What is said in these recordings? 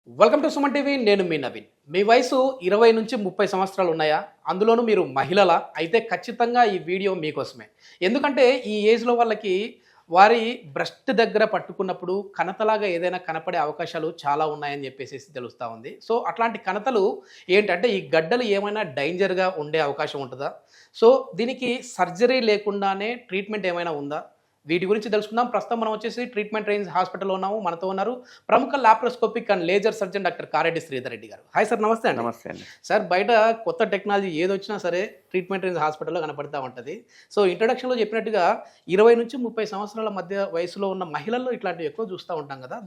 Welcome to Suman TV. నేను మీ నవీన్. మీ వయసు 20 నుంచి 30 సంవత్సరాలు ఉన్నాయా? అందులోనూ మీరు మహిళలా? అయితే ఖచ్చితంగా ఈ వీడియో మీకోసమే. ఎందుకంటే ఈ ఏజ్‌లో వాళ్ళకి వారి బ్రెస్ట్ దగ్గర పట్టుకున్నప్పుడు కణతలాగా ఏదైనా కనపడే అవకాశాలు చాలా ఉన్నాయని చెప్పేసేసి తెలుస్తా ఉంది. సో అట్లాంటి కణతలు ఏంటంటే ఈ గడ్డలు ఏమైనా డేంజర్‌గా ఉండే అవకాశం ఉంటదా? సో దీనికి సర్జరీ లేకుండానే ట్రీట్మెంట్ ఏమైనా ఉందా? వీటి గురించి తెలుసుకుందాం. ప్రస్తుతం మనం వచ్చేసి ట్రీట్మెంట్ రేంజ్ హాస్పిటల్‌లో ఉన్నాము. మనతో ఉన్నారు ప్రముఖ laparoscopic and laser surgeon doctor Kareddy Sridhar Reddy garu. Hi sir, నమస్తే అండి. నమస్తే అండి. సార్, బయట కొత్త టెక్నాలజీ ఏదొచ్చినా సరే ట్రీట్మెంట్ రేంజ్ హాస్పిటల్‌లో కనపడతా ఉంటది. సో ఇంట్రడక్షన్‌లో చెప్పినట్టుగా 20 నుంచి 30 సంవత్సరాల మధ్య వయసులో ఉన్న మహిళల్లో ఇట్లాంటివి ఎక్కువ చూస్తా ఉంటాం కదా!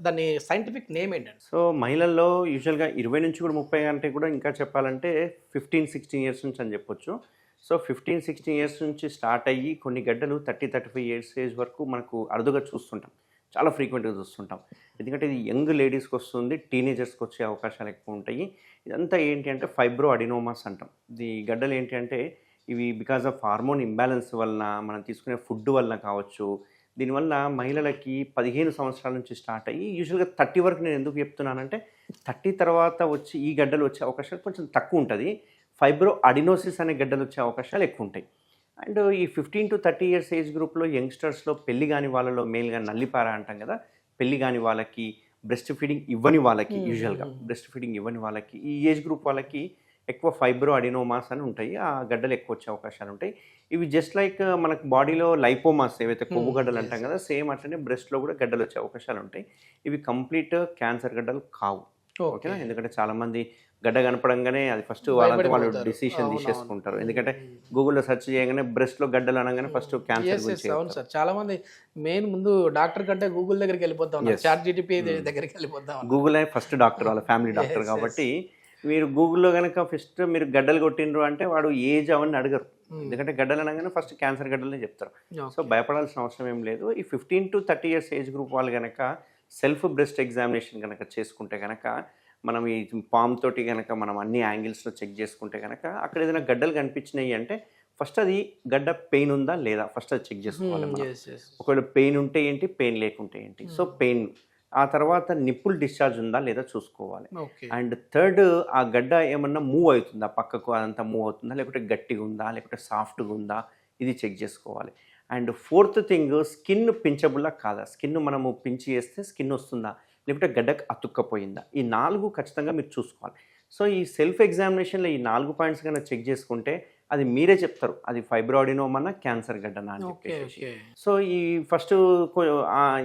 దాని సైంటిఫిక్ నేమ్ ఏంటండి? సో మహిళల్లో యూజువల్‌గా 20 నుంచి కూడా 30 అంటే కూడా ఇంకా చెప్పాలంటే 15, 16 ఇయర్స్ నుంచి అని చెప్పొచ్చు. సో 15, 16 ఇయర్స్ నుంచి స్టార్ట్ అయ్యి కొన్ని గడ్డలు 30, 35 ఇయర్స్ ఏజ్ వరకు మనకు అరుదుగా చూస్తుంటాం. చాలా ఫ్రీక్వెంట్‌గా చూస్తుంటాం. ఎందుకంటే ఇది యంగ్ లేడీస్‌కి వస్తుంది. టీనేజర్స్‌కి వచ్చే అవకాశాలు ఎక్కువ ఉంటాయి. ఇదంతా ఏంటి అంటే ఫైబ్రో అడినోమాస్ అంటాం. ఈ గడ్డలు ఏంటి అంటే ఇవి బికాస్ ఆఫ్ హార్మోన్ ఇంబాలెన్స్ వలన, మనం తీసుకునే ఫుడ్ వలన కావచ్చు. దీనివల్ల మహిళలకి 15 సంవత్సరాల నుంచి స్టార్ట్ అయ్యి యూజువల్‌గా 30 వరకు నేను ఎందుకు చెప్తున్నానంటే 30 తర్వాత వచ్చి ఈ గడ్డలు వచ్చే అవకాశాలు కొంచెం తక్కువ ఉంటది. ఫైబ్రో అడినోసిస్ అనే గడ్డలు వచ్చే అవకాశాలు ఎక్కువ ఉంటాయి. అండ్ ఈ 15-30 ఇయర్స్ ఏజ్ గ్రూప్‌లో యంగ్‌స్టర్స్‌లో పెళ్లి కాని వాళ్ళలో మెయిన్‌గా నల్లిపార అంటాం కదా! పెళ్లి కాని వాళ్ళకి, బ్రెస్ట్ ఫీడింగ్ ఇవ్వని వాళ్ళకి యూజువల్‌గా బ్రెస్ట్ ఫీడింగ్ ఇవ్వని వాళ్ళకి, ఈ ఏజ్ గ్రూప్ వాళ్ళకి ఎక్కువ ఫైబ్రో అడినోమాస్ అని ఉంటాయి. ఆ గడ్డలు ఎక్కువ వచ్చే అవకాశాలు ఉంటాయి. ఇవి జస్ట్ లైక్ మనకు బాడీలో లైపోమాస్ ఏవైతే కొవ్వు గడ్డలు అంటాం కదా! సేమ్ అట్లనే బ్రెస్ట్‌లో కూడా గడ్డలు వచ్చే అవకాశాలు ఉంటాయి. ఇవి కంప్లీట్ క్యాన్సర్ గడ్డలు కావు. ఓకేనా? ఎందుకంటే చాలామంది గడ్డ కనపడంగానే అది ఫస్ట్ వాళ్ళంతా వాళ్ళు డిసిషన్ తీసేసుకుంటారు. ఎందుకంటే గూగుల్‌లో సెర్చ్ చేయగానే బ్రెస్ట్‌లో గడ్డలు అనగానే ఫస్ట్ క్యాన్సర్ గురించి అవును సార్. చాలా మంది మెయిన్ ముందు డాక్టర్ కంటే గూగుల్ దగ్గరికి వెళ్ళిపోతా ఉన్నారు. చాట్ జీటీపీ దగ్గరికి వెళ్ళిపోతా ఉన్నారు. గూగులే ఫస్ట్ డాక్టర్, వాళ్ళ ఫ్యామిలీ డాక్టర్ కాబట్టి మీరు గూగుల్‌లో గనక ఫస్ట్ మీరు గడ్డలు కొట్టిండ్రు అంటే వాడు ఏజ్ అవన్నీ అడగరు. ఎందుకంటే గడ్డలు అనగానే ఫస్ట్ క్యాన్సర్ గడ్డలనే చెప్తారు. సో భయపడాల్సిన అవసరం ఏం లేదు. ఈ 15-30 ఇయర్స్ ఏజ్ గ్రూప్ వాళ్ళు గనక సెల్ఫ్ బ్రెస్ట్ ఎగ్జామినేషన్ గనక చేసుకుంటే గనక, మనం ఈ పామ్ తోటి గనక మనం అన్ని యాంగిల్స్‌లో చెక్ చేసుకుంటే గనక అక్కడ ఏదైనా గడ్డలు కనిపించినాయి అంటే ఫస్ట్ అది గడ్డ పెయిన్ ఉందా లేదా ఫస్ట్ అది చెక్ చేసుకోవాలి మనం. ఒకవేళ పెయిన్ ఉంటే ఏంటి, పెయిన్ లేకుంటే ఏంటి. సో పెయిన్, ఆ తర్వాత నిప్పుల్ డిశ్చార్జ్ ఉందా లేదా చూసుకోవాలి. అండ్ థర్డ్, ఆ గడ్డ ఏమన్నా మూవ్ అవుతుందా, పక్కకు అదంతా మూవ్ అవుతుందా, లేకపోతే గట్టిగా ఉందా, లేకపోతే సాఫ్ట్గా ఉందా, ఇది చెక్ చేసుకోవాలి. అండ్ ఫోర్త్ థింగ్, స్కిన్ పించబుల్లా కాదా, స్కిన్ మనము పించి చేస్తే స్కిన్ వస్తుందా, లేకపోతే గడ్డకు అతుక్కపోయిందా, ఈ 4 ఖచ్చితంగా మీరు చూసుకోవాలి. సో ఈ సెల్ఫ్ ఎగ్జామినేషన్లో ఈ 4 పాయింట్స్ కన్నా చెక్ చేసుకుంటే అది మీరే చెప్తారు అది ఫైబ్రో అడినోమానా, క్యాన్సర్ గడ్డనా అని చెప్పేసి. సో ఈ ఫస్ట్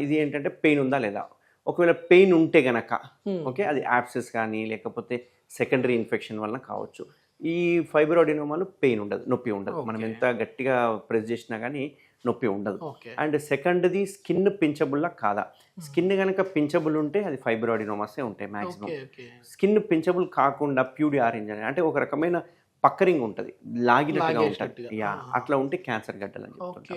ఇది ఏంటంటే పెయిన్ ఉందా లేదా. ఒకవేళ పెయిన్ ఉంటే గనక ఓకే, అది యాబ్సెస్ కానీ లేకపోతే సెకండరీ ఇన్ఫెక్షన్ వలన కావచ్చు. ఈ ఫైబ్రో అడినోమాలు పెయిన్ ఉండదు, నొప్పి ఉండదు. మనం ఎంత గట్టిగా ప్రెస్ చేసినా కానీ నొప్పి ఉండదు. అండ్ సెకండ్ది స్కిన్ పించబుల్లా కాదా. స్కిన్ కనుక పించబుల్ ఉంటే అది ఫైబ్రో అడినోమాసే ఉంటాయి మ్యాక్సిమం. స్కిన్ పించబుల్ కాకుండా ప్యూడి ఆరెంజ్ అని అంటే ఒక రకమైన పక్కరింగ్ ఉంటుంది, లాగినట్టుగా ఉంటుంది. అట్లా ఉంటే క్యాన్సర్ గడ్డలు అని చెప్తుంటాం.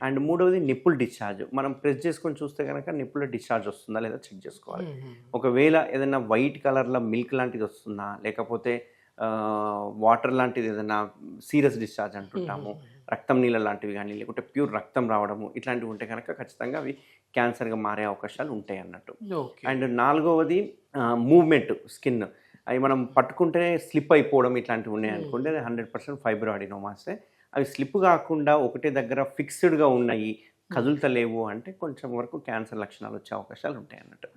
అండ్ మూడవది నిప్పుల్ డిశ్చార్జ్. మనం ప్రెస్ చేసుకొని చూస్తే కనుక నిప్పుల్లో డిశ్చార్జ్ వస్తుందా లేదా చెక్ చేసుకోవాలి. ఒకవేళ ఏదైనా వైట్ కలర్లో మిల్క్ లాంటిది వస్తుందా, లేకపోతే వాటర్ లాంటిది ఏదైనా సీరియస్ డిశ్చార్జ్ అంటుంటాము, రక్తం నీళ్ళ లాంటివి కానీ లేకుంటే ప్యూర్ రక్తం రావడము ఇట్లాంటివి ఉంటే కనుక ఖచ్చితంగా అవి క్యాన్సర్గా మారే అవకాశాలు ఉంటాయి అన్నట్టు. అండ్ నాలుగవది మూవ్మెంట్, స్కిన్ అవి మనం పట్టుకుంటేనే స్లిప్ అయిపోవడం ఇట్లాంటివి ఉన్నాయి అనుకుంటే అది 100% ఫైబ్రో అడినోమాసే. అవి స్లిప్ కాకుండా ఒకటే దగ్గర ఫిక్స్డ్గా ఉన్నాయి, కదులుతలేవు అంటే కొంచెం వరకు క్యాన్సర్ లక్షణాలు వచ్చే అవకాశాలు ఉంటాయి అన్నట్టు.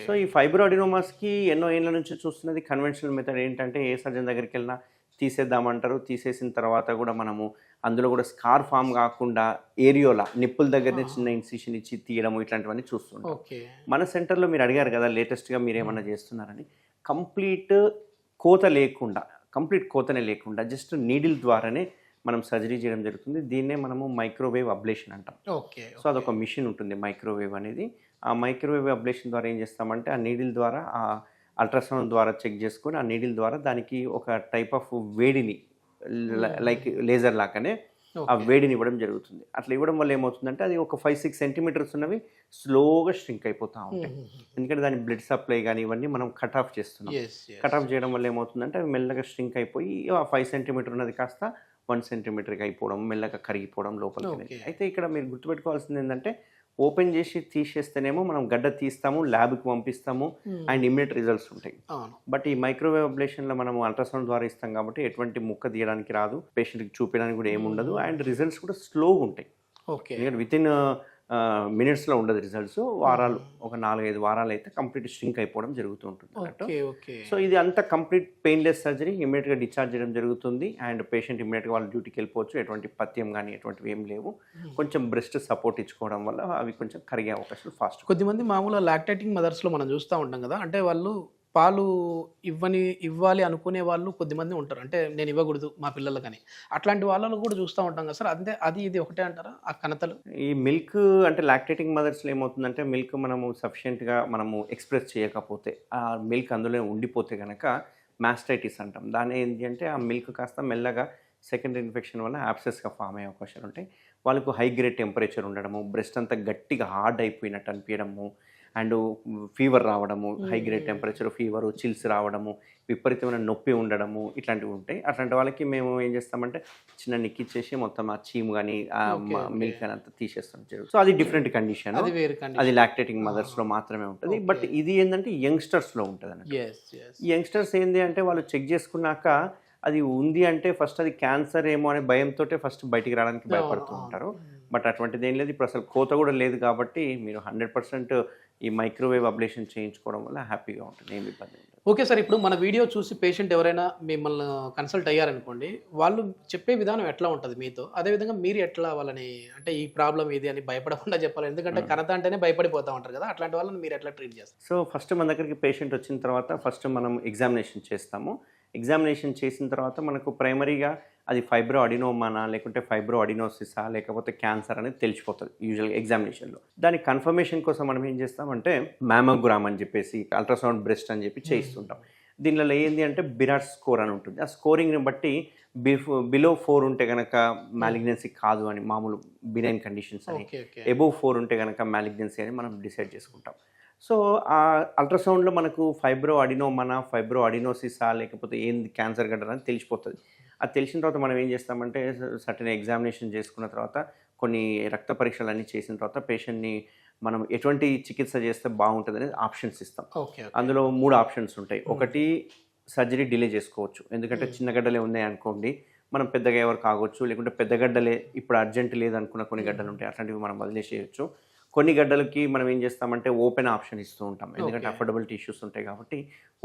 సో ఈ ఫైబ్రో అడినోమాస్కి ఎన్నో ఏళ్ళ నుంచి చూస్తున్నది కన్వెన్షనల్ మెథడ్ ఏంటంటే ఏ సర్జన్ దగ్గరికి వెళ్ళినా తీసేద్దామంటారు. తీసేసిన తర్వాత కూడా మనము అందులో కూడా స్కార్ ఫామ్ కాకుండా ఏరియోలా నిప్పుల దగ్గరనే చిన్న ఇన్సిషన్ ఇచ్చి తీయడం ఇట్లాంటివన్నీ చూస్తుంటాం. మన సెంటర్లో మీరు అడిగారు కదా లేటెస్ట్గా మీరు ఏమన్నా చేస్తున్నారని, కంప్లీట్ కోతనే లేకుండా జస్ట్ నీడిల్ ద్వారానే మనం సర్జరీ చేయడం జరుగుతుంది. దీన్నే మనము మైక్రోవేవ్ అబ్లేషన్ అంటాం. సో అదొక మిషన్ ఉంటుంది మైక్రోవేవ్ అనేది. ఆ మైక్రోవేవ్ అబ్లేషన్ ద్వారా ఏం చేస్తామంటే ఆ నీడిల్ ద్వారా, ఆ అల్ట్రాసౌండ్ ద్వారా చెక్ చేసుకొని ఆ నీడిల్ ద్వారా దానికి ఒక టైప్ ఆఫ్ వేడిని లైక్ లేజర్ లాగానే ఆ వేడిని ఇవ్వడం జరుగుతుంది. అట్లా ఇవ్వడం వల్ల ఏమవుతుందంటే అది ఒక 5-6 సెంటీమీటర్స్ ఉన్నవి స్లోగా స్ట్రింక్ అయిపోతూ ఉంటాయి. ఎందుకంటే దాని బ్లడ్ సప్లై కానీ ఇవన్నీ మనం కట్ ఆఫ్ చేస్తున్నాం. కట్ ఆఫ్ చేయడం వల్ల ఏమవుతుందంటే అవి మెల్లగా స్ట్రింక్ అయిపోయి ఆ 5 సెంటీమీటర్ ఉన్నది కాస్త 1 సెంటీమీటర్కి అయిపోవడం, మెల్లగా కరిగిపోవడం లోపలికి. అయితే ఇక్కడ మీరు గుర్తుపెట్టుకోవాల్సింది ఏంటంటే ఓపెన్ చేసి తీసేస్తేనేమో మనం గడ్డ తీస్తాము, ల్యాబ్కి పంపిస్తాము అండ్ ఇమ్మీడియట్ రిజల్ట్స్ ఉంటాయి. అవును. బట్ ఈ మైక్రోవేవ్ అబ్లేషన్లో మనం అల్ట్రాసౌండ్ ద్వారా ఇస్తాం కాబట్టి ఎటువంటి ముక్క తీయడానికి రాదు, పేషెంట్కి చూపించడానికి కూడా ఏముండదు అండ్ రిజల్ట్స్ కూడా స్లోగా ఉంటాయి. ఓకే. ఎందుకంటే వితిన్ మినిట్స్లో ఉండదు రిజల్ట్స్, వారాలు ఒక 4-5 వారాలు అయితే కంప్లీట్ స్ట్రింక్ అయిపోవడం జరుగుతూ ఉంటుంది అన్నట్టు. ఓకే. ఓకే. సో ఇది అంతా కంప్లీట్ పెయిన్లెస్ సర్జరీ, ఇమీడియట్గా డిశ్చార్జ్ చేయడం జరుగుతుంది అండ్ పేషెంట్ ఇమీడియట్గా వాళ్ళ డ్యూటీకి వెళ్ళిపోవచ్చు. ఎటువంటి పథ్యం కానీ ఎటువంటివి ఏం లేవు. కొంచెం బ్రెస్ట్ సపోర్ట్ ఇచ్చుకోవడం వల్ల అవి కొంచెం కరిగే అవకాశాలు ఫాస్ట్. కొద్దిమంది మామూలుగా లాక్టేటింగ్ మదర్స్లో మనం చూస్తూ ఉంటాం కదా, అంటే వాళ్ళు పాలు ఇవ్వాలి అనుకునే వాళ్ళు కొద్దిమంది ఉంటారు, అంటే నేను ఇవ్వకూడదు మా పిల్లలకని. అట్లాంటి వాళ్ళను కూడా చూస్తూ ఉంటాం కదా సార్, అంతే అది ఇది ఒకటే అంటారా ఆ కణతలు? ఈ మిల్క్ అంటే లాక్టేటింగ్ మదర్స్లో ఏమవుతుందంటే మిల్క్ మనము సఫిషియెంట్గా మనము ఎక్స్ప్రెస్ చేయకపోతే, ఆ మిల్క్ అందులో ఉండిపోతే కనుక మాస్టైటిస్ అంటాం. దాని ఏంటి అంటే ఆ మిల్క్ కాస్త మెల్లగా సెకండరీ ఇన్ఫెక్షన్ వల్ల యాబ్సెస్గా ఫామ్ అయ్యే అవకాశాలు ఉంటాయి. వాళ్ళకు హై గ్రేడ్ టెంపరేచర్ ఉండడము, బ్రెస్ట్ అంతా గట్టిగా హార్డ్ అయిపోయినట్టు అనిపించడము అండ్ ఫీవర్ రావడము, high grade temperature, fever, chills రావడము, విపరీతమైన నొప్పి ఉండడము, ఇట్లాంటివి ఉంటాయి. అట్లాంటి వాళ్ళకి మేము ఏం చేస్తామంటే చిన్న నిక్కిచ్చేసి మొత్తం ఆ చీము కానీ ఆ మిల్క్ కానీ అంతా తీసేస్తాం. సో అది డిఫరెంట్ కండిషన్, అది లాక్టేటింగ్ మదర్స్లో మాత్రమే ఉంటుంది. బట్ ఇది ఏంటంటే యంగ్స్టర్స్లో ఉంటుంది అన్నట్టు. యంగ్స్టర్స్ ఏంటి అంటే వాళ్ళు చెక్ చేసుకున్నాక అది ఉంది అంటే ఫస్ట్ అది క్యాన్సర్ ఏమో అనే భయంతో ఫస్ట్ బయటికి రావడానికి భయపడుతూ ఉంటారు. బట్ అటువంటిది ఏం లేదు. ఇప్పుడు అసలు కోత కూడా లేదు కాబట్టి మీరు 100% ఈ మైక్రోవేవ్ అబ్లేషన్ చేయించుకోవడం వల్ల హ్యాపీగా ఉంటుంది, ఏమి ఇబ్బంది ఉండదు. ఓకే సార్, ఇప్పుడు మన వీడియో చూసి పేషెంట్ ఎవరైనా మిమ్మల్ని కన్సల్ట్ అయ్యారనుకోండి, వాళ్ళు చెప్పే విధానం ఎట్లా ఉంటుంది మీతో, అదేవిధంగా మీరు ఎట్లా వాళ్ళని అంటే ఈ ప్రాబ్లం ఇది అని భయపడకుండా చెప్పాలి, ఎందుకంటే కణత అంటేనే భయపడిపోతూ ఉంటారు కదా, అట్లాంటి వాళ్ళని మీరు ఎట్లా ట్రీట్ చేస్తారు? సో ఫస్ట్ మన దగ్గరికి పేషెంట్ వచ్చిన తర్వాత ఫస్ట్ మనం ఎగ్జామినేషన్ చేస్తాము. ఎగ్జామినేషన్ చేసిన తర్వాత మనకు ప్రైమరీగా అది ఫైబ్రో అడినోమానా లేకుంటే ఫైబ్రో అడినోసిసా లేకపోతే క్యాన్సర్ అనేది తెలిసిపోతుంది యూజువల్గా ఎగ్జామినేషన్లో. దాని కన్ఫర్మేషన్ కోసం మనం ఏం చేస్తామంటే మ్యామోగ్రామ్ అని చెప్పేసి అల్ట్రాసౌండ్ బ్రెస్ట్ అని చెప్పి చేయిస్తుంటాం. దీనిలో ఏంటి అంటే బిరాట్ స్కోర్ అని ఉంటుంది. ఆ స్కోరింగ్ని బట్టి బిలో 4 ఉంటే కనుక మ్యాలిగ్నెన్సీ కాదు అని, మామూలు బినైన్ కండిషన్స్ అని, అబోవ్ 4 ఉంటే కనుక మ్యాలిగ్నెన్సీ అని మనం డిసైడ్ చేసుకుంటాం. సో ఆ అల్ట్రాసౌండ్లో మనకు ఫైబ్రో అడినోమానా, ఫైబ్రో అడినోసిసా లేకపోతే ఏంది క్యాన్సర్ గడ్డ అని తెలిసిపోతుంది. అది తెలిసిన తర్వాత మనం ఏం చేస్తామంటే సర్టెన్ ఎగ్జామినేషన్ చేసుకున్న తర్వాత కొన్ని రక్త పరీక్షలు అన్నీ చేసిన తర్వాత పేషెంట్ని మనం ఎటువంటి చికిత్స చేస్తే బాగుంటుంది అనేది ఆప్షన్స్ ఇస్తాం. అందులో 3 ఆప్షన్స్ ఉంటాయి. ఒకటి సర్జరీ డిలే చేసుకోవచ్చు, ఎందుకంటే చిన్న గడ్డలే ఉన్నాయి అనుకోండి మనం పెద్దగా ఎవరు కావచ్చు, లేకుంటే పెద్ద గడ్డలే ఇప్పుడు అర్జెంట్ లేదనుకున్న కొన్ని గడ్డలు ఉంటాయి, అట్లాంటివి మనం వదిలేసేయచ్చు. కొన్ని గడ్డలకి మనం ఏం చేస్తామంటే ఓపెన్ ఆప్షన్ ఇస్తూ ఉంటాం, ఎందుకంటే అఫోర్డబిలిటీ ఇష్యూస్ ఉంటాయి కాబట్టి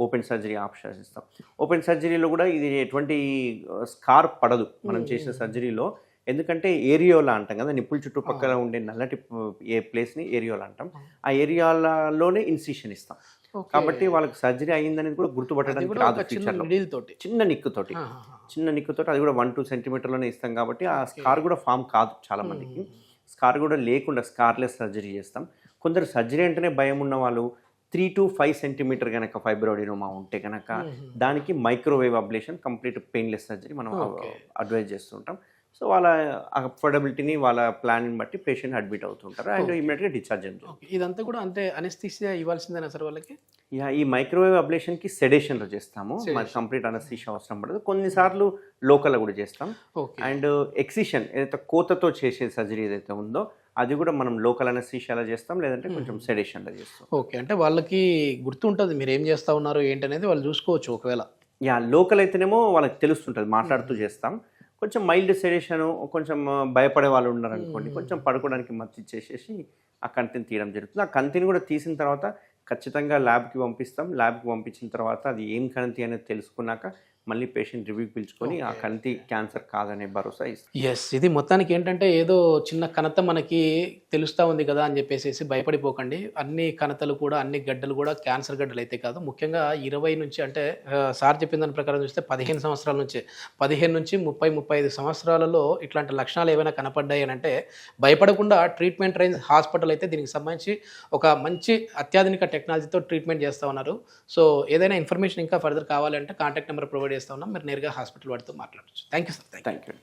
ఓపెన్ సర్జరీ ఆప్షన్ ఇస్తాం. ఓపెన్ సర్జరీలో కూడా ఇది ఎటువంటి స్కార్ పడదు మనం చేసిన సర్జరీలో, ఎందుకంటే ఏరియోలా అంటాం కదా, నిప్పుల చుట్టుపక్కల ఉండే నల్లటి ఏ ప్లేస్ని ఏరియోలా అంటాం. ఆ ఏరియాలలోనే ఇన్సిషన్ ఇస్తాం కాబట్టి వాళ్ళకి సర్జరీ అయ్యిందనేది కూడా గుర్తుపట్టడానికి రాదు ఫ్యూచర్లో. చిన్న నిక్కుతోటి అది కూడా 1-2 సెంటీమీటర్లోనే ఇస్తాం కాబట్టి ఆ స్కార్ కూడా ఫామ్ కాదు చాలా మందికి. స్కార్ కూడా లేకుండా స్కార్లెస్ సర్జరీ చేస్తాం. కొందరు సర్జరీ అంటేనే భయం ఉన్న వాళ్ళు 3 to 5 సెంటీమీటర్ కనుక ఫైబ్రో అడినోమా ఉంటే కనుక దానికి microwave ablation complete painless surgery మనం అడ్వైజ్ చేస్తుంటాం. సో వాళ్ళ అఫోర్డబిలిటీని వాళ్ళ ప్లాన్ని బట్టి పేషెంట్ అడ్మిట్ అవుతుంటారు అండ్ ఇమీడియట్గా డిశ్చార్జ్ అవుతుంది. ఇదంతా కూడా అంటే అనెస్థీషియా ఇవ్వాల్సిందేనా సార్ వాళ్ళకి? ఈ మైక్రోవేవ్ అబ్లేషన్కి సెడేషన్లో చేస్తాము, మరి కంప్లీట్ అనెస్థీషియా అవసరం పడదు. కొన్నిసార్లు లోకల్లో కూడా చేస్తాం. అండ్ ఎక్సిషన్ ఏదైతే కోతతో చేసే సర్జరీ ఏదైతే ఉందో అది కూడా మనం లోకల్ అనెస్థీషియాలో చేస్తాం, లేదంటే కొంచెం సెడేషన్లో చేస్తాం. ఓకే, అంటే వాళ్ళకి గుర్తుంటుంది మీరు ఏం చేస్తూ ఉన్నారు ఏంటనేది వాళ్ళు చూసుకోవచ్చు. ఒకవేళ లోకల్ అయితేనేమో వాళ్ళకి తెలుస్తుంటుంది, మాట్లాడుతూ చేస్తాం. కొంచెం మైల్డ్ సెడేషన్, కొంచెం భయపడే వాళ్ళు ఉన్నారనుకోండి, కొంచెం పడుకోవడానికి మత్తు ఇచ్చేసేసి ఆ కంతిని తీయడం జరుగుతుంది. ఆ కంతిని కూడా తీసిన తర్వాత ఖచ్చితంగా ల్యాబ్కి పంపిస్తాం. ల్యాబ్కి పంపించిన తర్వాత అది ఏం కంతి అనేది తెలుసుకున్నాక మళ్ళీ పేషెంట్ రివ్యూకి పిలుచుకొని ఆ కంతి క్యాన్సర్ కాదనే భరోసా ఇస్తాం. ఇది మొత్తానికి ఏంటంటే ఏదో చిన్న కణత మనకి తెలుస్తూ ఉంది కదా అని చెప్పేసి భయపడిపోకండి. అన్ని కణతలు కూడా అన్ని గడ్డలు కూడా క్యాన్సర్ గడ్డలు అయితే కాదు. ముఖ్యంగా 20 నుంచి అంటే సార్ చెప్పిన దాని ప్రకారం చూస్తే 15 సంవత్సరాల నుంచి 15 నుంచి 30-35 సంవత్సరాలలో ఇట్లాంటి లక్షణాలు ఏమైనా కనపడ్డాయి అని అంటే భయపడకుండా ట్రీట్మెంట్ రేంజ్ హాస్పిటల్ అయితే దీనికి సంబంధించి ఒక మంచి అత్యాధునిక టెక్నాలజీతో ట్రీట్మెంట్ చేస్తూ ఉన్నారు. సో ఏదైనా ఇన్ఫర్మేషన్ ఇంకా ఫర్దర్ కావాలంటే కాంటాక్ట్ నెంబర్ ప్రొవైడ్ చేస్తూ ఉన్నాం, మీరు నేరుగా హాస్పిటల్ వాడితో మాట్లాడచ్చు. Thank you sir. Thank you.